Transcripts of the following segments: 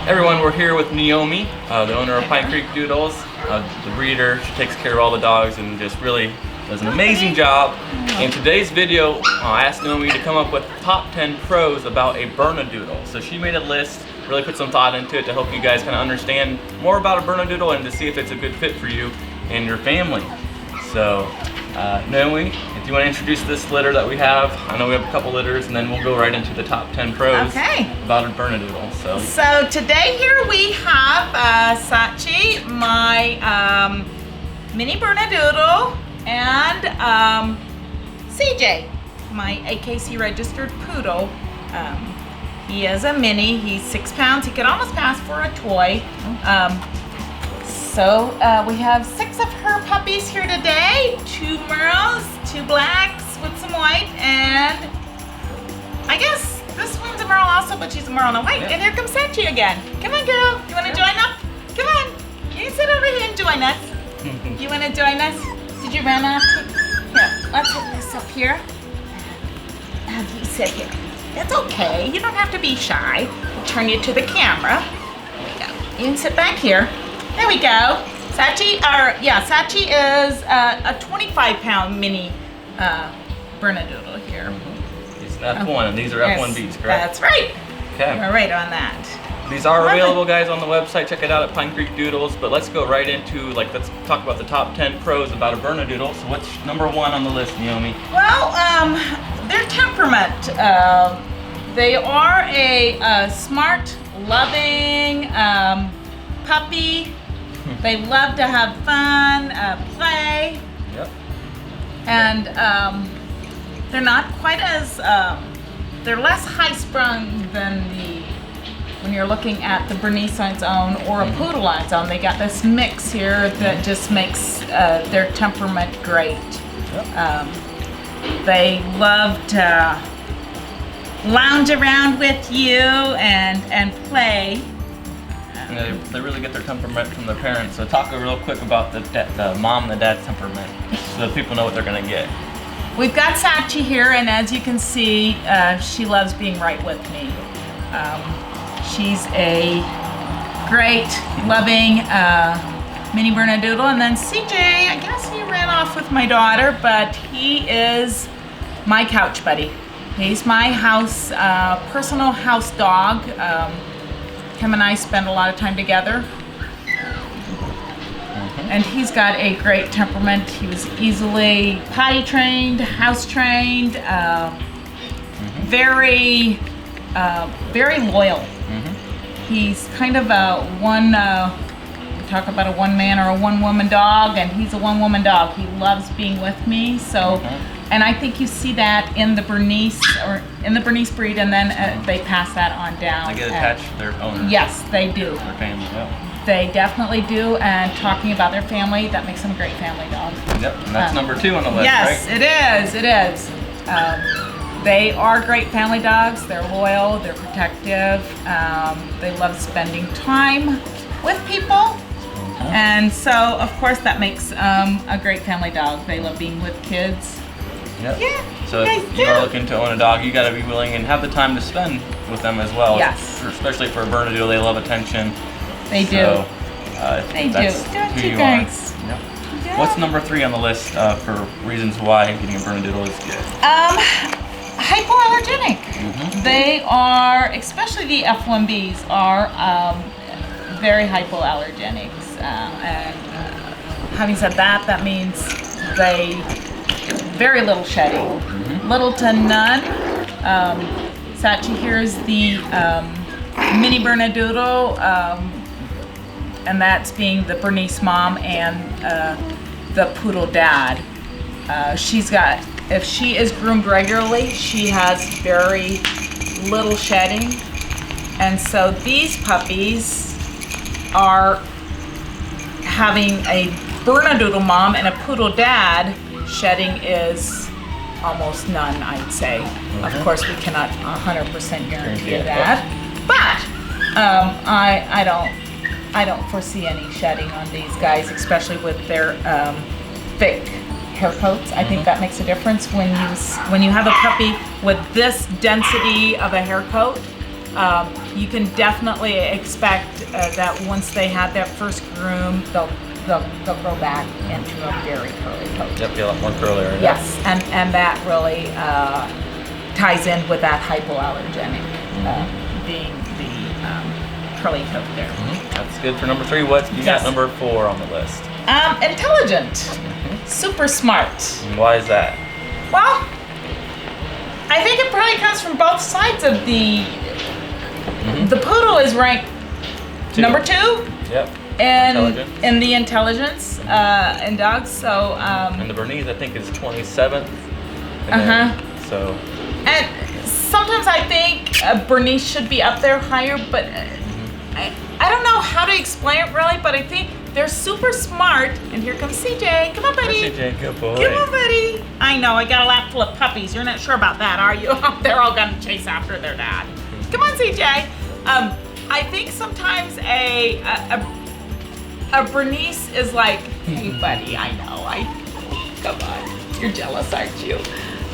Everyone, we're here with Naomi, the owner of Pine Creek Doodles, the breeder. She takes care of all the dogs and just really does an amazing job. In today's video, I asked Naomi to come up with top 10 pros about a Bernedoodle. So she made a list, really put some thought into it to help you guys kind of understand more about a Bernedoodle and to see if it's a good fit for you and your family. So, Naomi, if you want to introduce this litter that we have, I know we have a couple litters, and then we'll go right into the top 10 pros about a Bernedoodle. So today here we have Sachi, my mini Bernedoodle, and CJ, my AKC registered poodle. He is a mini. He's 6 pounds. He could almost pass for a toy. So we have 6 of her puppies here today. 2 merles, 2 blacks with some white, and I guess this one's a merle also, but she's a merle and a white. And here comes Sachi again. Come on, girl. You want to join up? Come on. You can sit over here and join us. You want to join us? Did you run off? Here, let's put this up here. Have you sit here? That's okay. You don't have to be shy. We'll turn you to the camera. There we go. You can sit back here. There we go. Sachi is a 25-pound mini Bernedoodle here. It's F1, and these are F1Bs, correct? That's right. Okay. You're right on that. These are available, guys, on the website. Check it out at Pine Creek Doodles. But let's go right into, let's talk about the top 10 pros about a Bernedoodle. So what's number 1 on the list, Naomi? Well, their temperament. They are a smart, loving puppy. They love to have fun, play. Yep. And they're not quite as, they're less high-sprung than when you're looking at the Bernese on its own or a poodle on its own. They got this mix here that just makes their temperament great. Yep. They love to lounge around with you and play. And they really get their temperament from their parents. So talk real quick about the mom and the dad's temperament so that people know what they're going to get. We've got Sachi here, and as you can see, she loves being right with me. She's a great, loving mini Bernedoodle. And then CJ, I guess he ran off with my daughter, but he is my couch buddy. He's my house, personal house dog. Him and I spend a lot of time together. And he's got a great temperament. He was easily potty trained, house trained, very loyal. He's kind of a we talk about a one man or a one woman dog, and he's a one woman dog. He loves being with me. So, and I think you see that in the Bernese breed, and then they pass that on down. They get attached to their owners. Yes, they do. Their family, yeah. They definitely do, and talking about their family, that makes them a great family dog. Yep, and that's number 2 on the list, yes, right? Yes, it is. They are great family dogs. They're loyal, they're protective. They love spending time with people. And so, of course, that makes a great family dog. They love being with kids. Yep. Yeah. So if you are looking to own a dog, you got to be willing and have the time to spend with them as well. Yes. Especially for a Bernedoodle, they love attention. They do. They do. Don't you guys? Yep. Yeah. What's number 3 on the list for reasons why getting a Bernedoodle is good? Hypoallergenic. They are, especially the F1Bs, are very hypoallergenics. And having said that, that means very little shedding, little to none. Sachi here is the mini Bernedoodle, and that's being the Bernese mom and the poodle dad. If she is groomed regularly, she has very little shedding, and so these puppies are having a Bernedoodle mom and a poodle dad. Shedding is almost none, I'd say. Of course, we cannot 100% guarantee that, but I don't foresee any shedding on these guys, especially with their thick hair coats. I think that makes a difference when you have a puppy with this density of a hair coat. you can definitely expect that once they have their first groom, they'll grow back into a very curly coat. Yep, be a lot more curlier. Yes, and that really ties in with that hypoallergenic being the curly coat there. That's good for number 3. What you got number 4 on the list? Intelligent, super smart. And why is that? Well, I think it probably comes from both sides of the poodle is ranked 2. number 2. Yep. In the intelligence in dogs. So and the Bernese I think is 27th. So. And sometimes I think Bernese should be up there higher, but I don't know how to explain it really. But I think they're super smart. And here comes CJ. Come on, buddy. CJ, good boy. Come on, buddy. I know. I got a lap full of puppies. You're not sure about that, are you? They're all gonna chase after their dad. Come on, CJ. I think sometimes a Bernese is like, hey buddy, I know, come on, you're jealous, aren't you?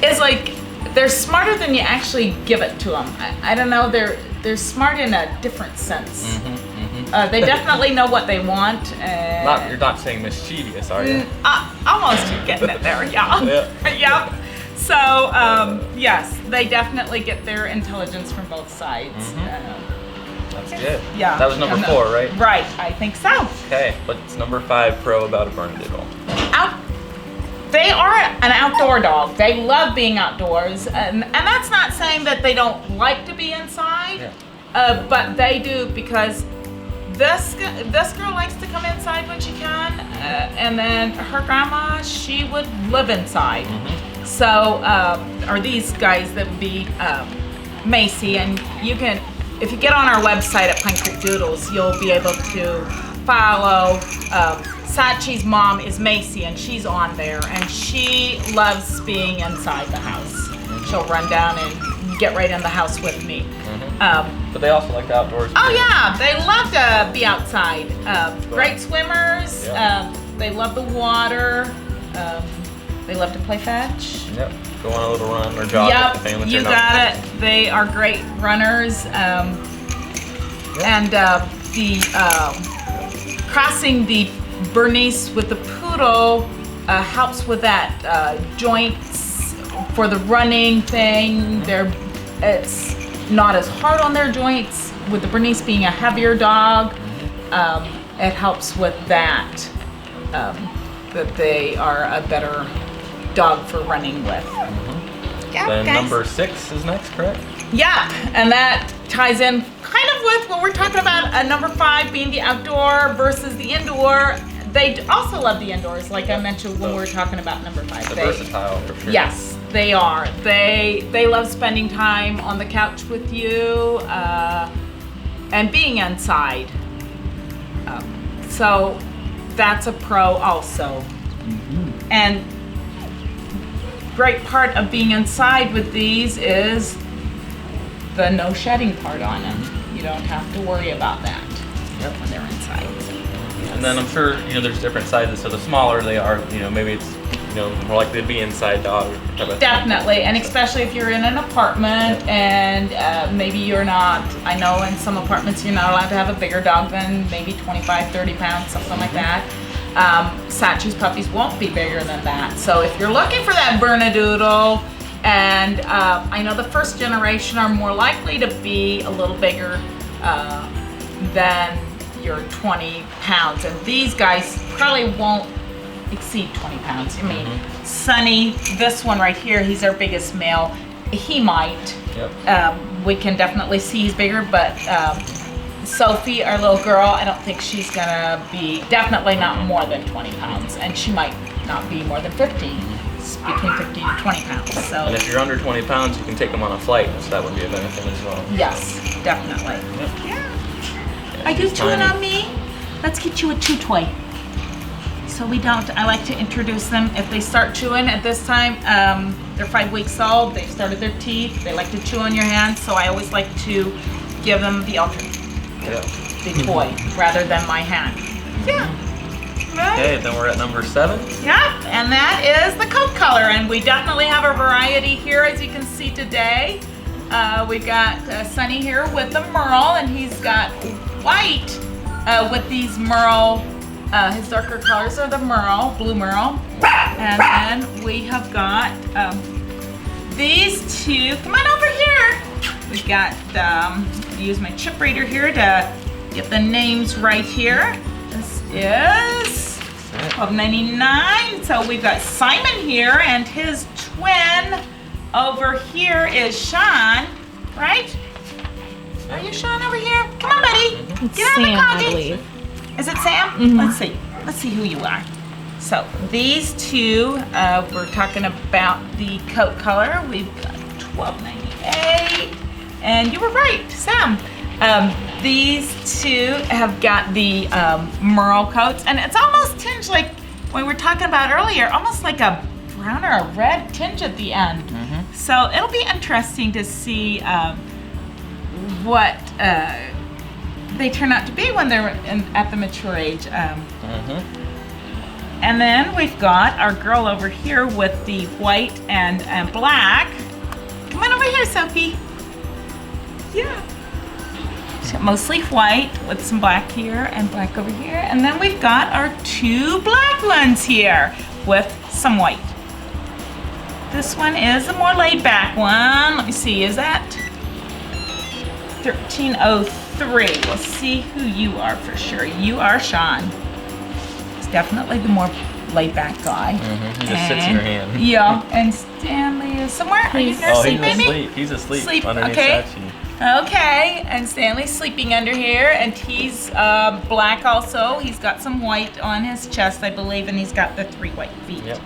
It's like, they're smarter than you actually give it to them. I don't know, they're smart in a different sense. They definitely know what they want. And You're not saying mischievous, are you? Almost, you're getting it there, yeah. Yep. So, yes, they definitely get their intelligence from both sides. That's good. Yeah. That was number 4, right? Right, I think so. Okay, what's number 5 pro about a Bernedoodle? They are an outdoor dog. They love being outdoors, and that's not saying that they don't like to be inside, but they do because this girl likes to come inside when she can, and then her grandma, she would live inside. So, are these guys that would be Macy, and you can. If you get on our website at Pine Creek Doodles, you'll be able to follow. Sachi's mom is Macy, and she's on there, and she loves being inside the house. She'll run down and get right in the house with me. But they also like the outdoors. Oh yeah, they love to be outside. Great swimmers. They love the water. They love to play fetch. Yep. Go on a little run or jog with the family. You got it. They are great runners. And crossing the Bernese with the poodle helps with that joints for the running thing. It's not as hard on their joints. With the Bernese being a heavier dog, it helps with that. That they are a better dog for running with. Then number 6 is next, correct? Yeah, and that ties in kind of with what we're talking about. Number 5 being the outdoor versus the indoor. They also love the indoors, like I mentioned when we were talking about number 5. They're versatile for sure. Yes, they are. They love spending time on the couch with you and being inside. So that's a pro also. And great part of being inside with these is the no shedding part on them. You don't have to worry about that when they're inside. And then I'm sure there's different sizes. So the smaller they are, maybe it's more likely to be inside dog. Definitely, and especially if you're in an apartment and maybe you're not. I know in some apartments you're not allowed to have a bigger dog than maybe 25, 30 pounds, something like that. Sachi's puppies won't be bigger than that. So if you're looking for that Bernedoodle, and I know the first generation are more likely to be a little bigger than your 20 pounds. And these guys probably won't exceed 20 pounds. I mean, Sunny, this one right here, he's our biggest male. He might. We can definitely see he's bigger, but Sophie, our little girl, I don't think she's gonna be, definitely not more than 20 pounds, and she might not be more than 50, between 50 to 20 pounds. So. And if you're under 20 pounds, you can take them on a flight, so that would be a benefit as well. Yes, definitely. Yeah. Are you chewing on me? Let's get you a chew toy. So we don't, I like to introduce them. If they start chewing at this time, they're 5 weeks old, they've started their teeth, they like to chew on your hand, so I always like to give them the alternate. The toy rather than my hand. Yeah. Right. Okay, then we're at number 7. Yeah, and that is the coat color, and we definitely have a variety here, as you can see today. we got Sunny here with the Merle, and he's got white with these Merle. His darker colors are the Merle, blue Merle. And then we have got these two. Come on over here. We've got, use my chip reader here to get the names right here. This is $12.99. So we've got Simon here, and his twin over here is Sean, right? Are you Sean over here? Come on, buddy. It's Get out of the Sam, I closet. believe. Is it Sam? Mhm. Let's see who you are. So these two, we're talking about the coat color. We've got $12.98, and you were right, Sam. These two have got the Merle coats, and it's almost tinged like we were talking about earlier, almost like a brown or a red tinge at the end. Mm-hmm. So it'll be interesting to see what they turn out to be when they're at the mature age. And then we've got our girl over here with the white and black. Come on over here, Sophie. Yeah. She's got mostly white with some black here and black over here. And then we've got our two black ones here with some white. This one is a more laid back one. Let me see, is that 1303? We'll see who you are for sure. You are Sean. He's definitely the more laid back guy. He just sits in your hand. Yeah, and Stanley is somewhere. Are you there Oh, asleep, he's baby? asleep. He's asleep Sleep, underneath okay. Sachi. Okay, and Stanley's sleeping under here, and he's black also. He's got some white on his chest, I believe, and he's got the 3 white feet. Yep.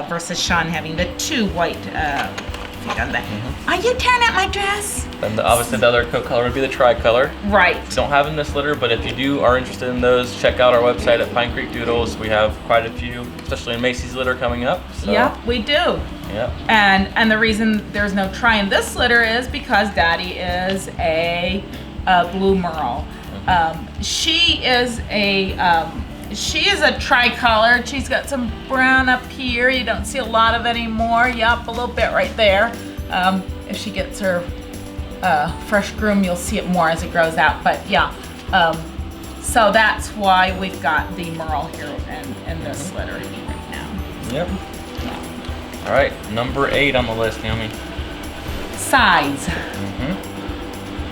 Versus Sean having the 2 white feet on that. Are you tearing up my dress? Then obviously the other coat color would be the tricolor. Right. Don't have in this litter, but if you are interested in those, check out our website at Pine Creek Doodles. We have quite a few, especially in Macy's litter coming up. So, Yep, we do. Yep. And the reason there's no tri in this litter is because Daddy is a blue Merle. She is a tri-colored. She's got some brown up here. You don't see a lot of it anymore. Yep, a little bit right there. If she gets her fresh groom, you'll see it more as it grows out. But yeah, so that's why we've got the Merle here in this litter right now. Yep. All right, number 8 on the list, Naomi. Size.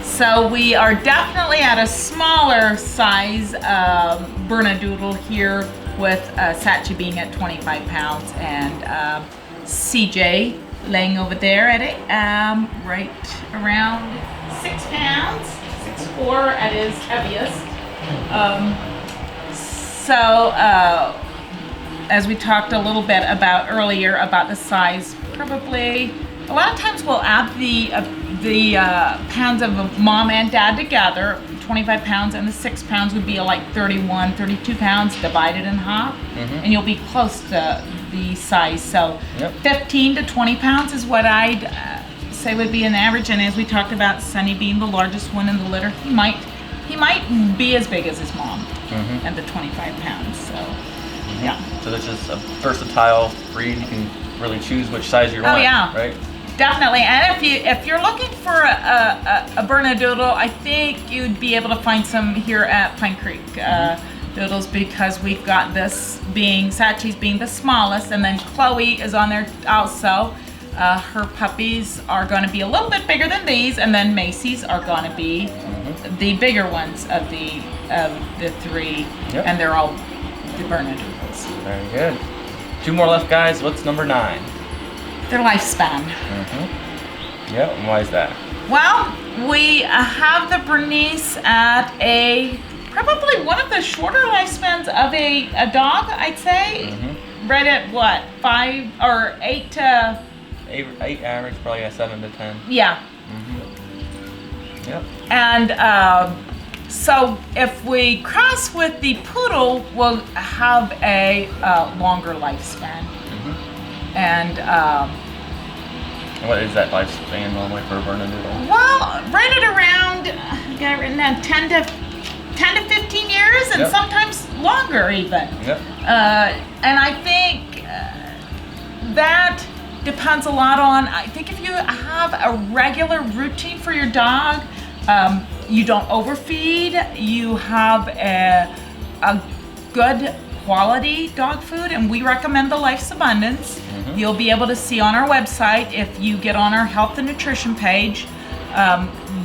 So we are definitely at a smaller size Bernedoodle here with Sachi being at 25 pounds and CJ laying over there at it, right around 6 pounds, 6'4" at his heaviest. As we talked a little bit about earlier about the size, probably a lot of times we'll add the pounds of mom and dad together. 25 pounds and the 6 pounds would be like 31, 32 pounds divided in half, and you'll be close to the size. So 15 to 20 pounds is what I'd say would be an average. And as we talked about, Sunny being the largest one in the litter, he might be as big as his mom at the 25 pounds. So yeah. So this is a versatile breed. You can really choose which size you want. Oh yeah. Right. Definitely, and if you're looking for a Bernedoodle, I think you'd be able to find some here at Pine Creek Doodles, because we've got this being Sachi's being the smallest, and then Chloe is on there also. Her puppies are going to be a little bit bigger than these, and then Macy's are going to be the bigger ones of the 3, and they're all the Bernedoodles. Very good. 2 more left, guys. What's number 9? Their lifespan. Yep, and why is that? Well, we have the Bernese at probably one of the shorter lifespans of a dog, I'd say. Right at what, 5 or 8 to... 8 average, probably at 7 to 10. Yeah. Yep. And so if we cross with the poodle, we'll have a longer lifespan. And what is that lifespan normally for a Bernedoodle? well, right at around, I got it written down, 10 to 15 years, and sometimes longer even. And I think that depends a lot on, I think if you have a regular routine for your dog, you don't overfeed, you have a good quality dog food, and we recommend the Life's Abundance. You'll be able to see on our website, if you get on our health and nutrition page,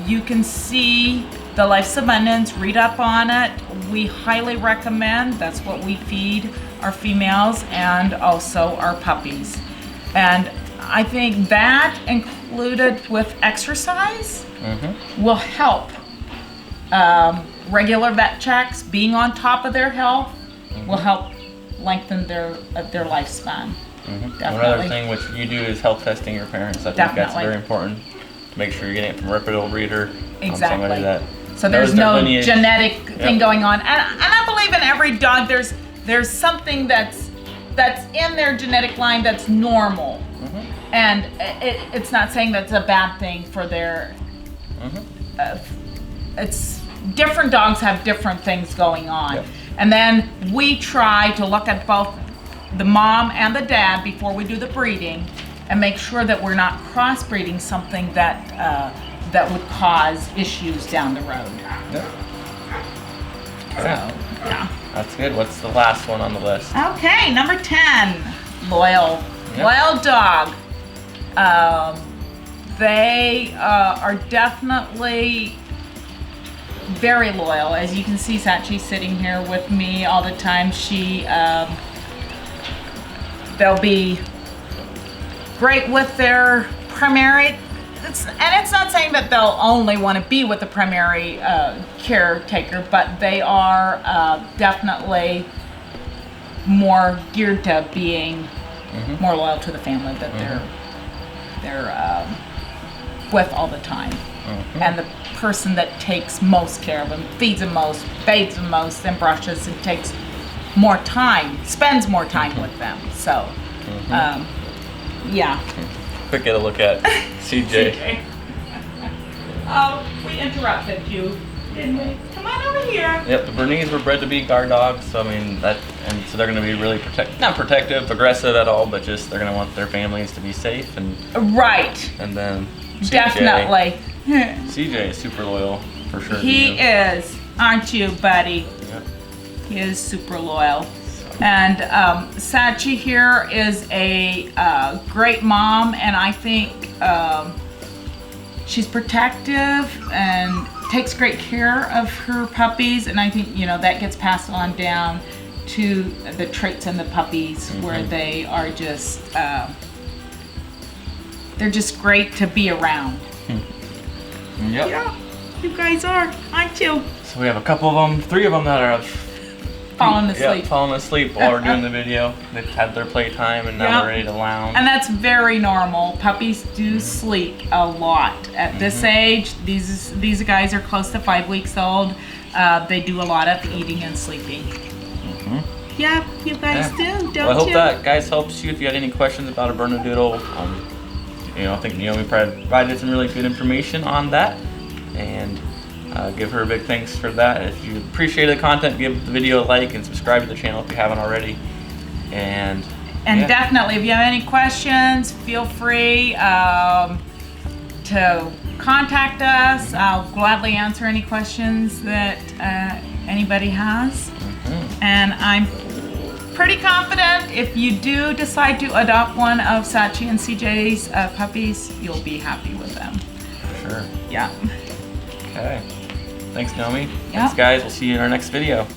you can see the Life's Abundance, read up on it. We highly recommend. That's what we feed our females and also our puppies. And I think that included with exercise will help. Regular vet checks, being on top of their health will help lengthen their lifespan. One other thing which you do is health testing your parents. I think that's very important. To make sure you're getting it from a reputable breeder. Somebody that so there's no genetic thing going on. And I believe in every dog there's something that's in their genetic line that's normal. And it's not saying that's a bad thing for their it's different dogs have different things going on. And then we try to look at both the mom and the dad before we do the breeding and make sure that we're not crossbreeding something that that would cause issues down the road. So, yeah. That's good. What's the last one on the list? Okay, number 10, loyal. Loyal dog. They are definitely very loyal. As you can see, Sachi's sitting here with me all the time. They'll be great with their primary. And it's not saying that they'll only want to be with the primary caretaker, but they are definitely more geared to being more loyal to the family that they're with all the time. And the person that takes most care of them, feeds them most, bathes them most, and brushes and takes more time, spends more time with them. So, yeah. Quick get a look at CJ. Oh, we interrupted you, didn't we? Come on over here. Yep, the Bernese were bred to be guard dogs, so I mean so they're going to be really not protective, aggressive at all, but just they're going to want their families to be safe and And then CJ, definitely. CJ is super loyal for sure. He is, aren't you, buddy? Yep. He is super loyal. And Sachi here is a great mom, and I think she's protective and takes great care of her puppies, and I think that gets passed on down to the traits in the puppies where they are just they're just great to be around. Yep. Yeah, you guys are, aren't you? So we have a couple of them, 3 of them that are falling asleep. Yeah, falling asleep while we're doing the video. They've had their playtime and now they're ready to lounge. And that's very normal. Puppies do sleep a lot. At this age, these guys are close to 5 weeks old. They do a lot of eating and sleeping. Yeah, you guys do, don't you? Well, I hope that, guys, helps you. If you had any questions about a Bernedoodle, I think Naomi provided some really good information on that. And give her a big thanks for that. If you appreciate the content, give the video a like and subscribe to the channel if you haven't already. And definitely, if you have any questions, feel free to contact us. I'll gladly answer any questions that anybody has. And I'm pretty confident if you do decide to adopt one of Sachi and CJ's puppies, you'll be happy with them. Sure. Yeah. Okay. Thanks, Naomi. Thanks, guys. We'll see you in our next video.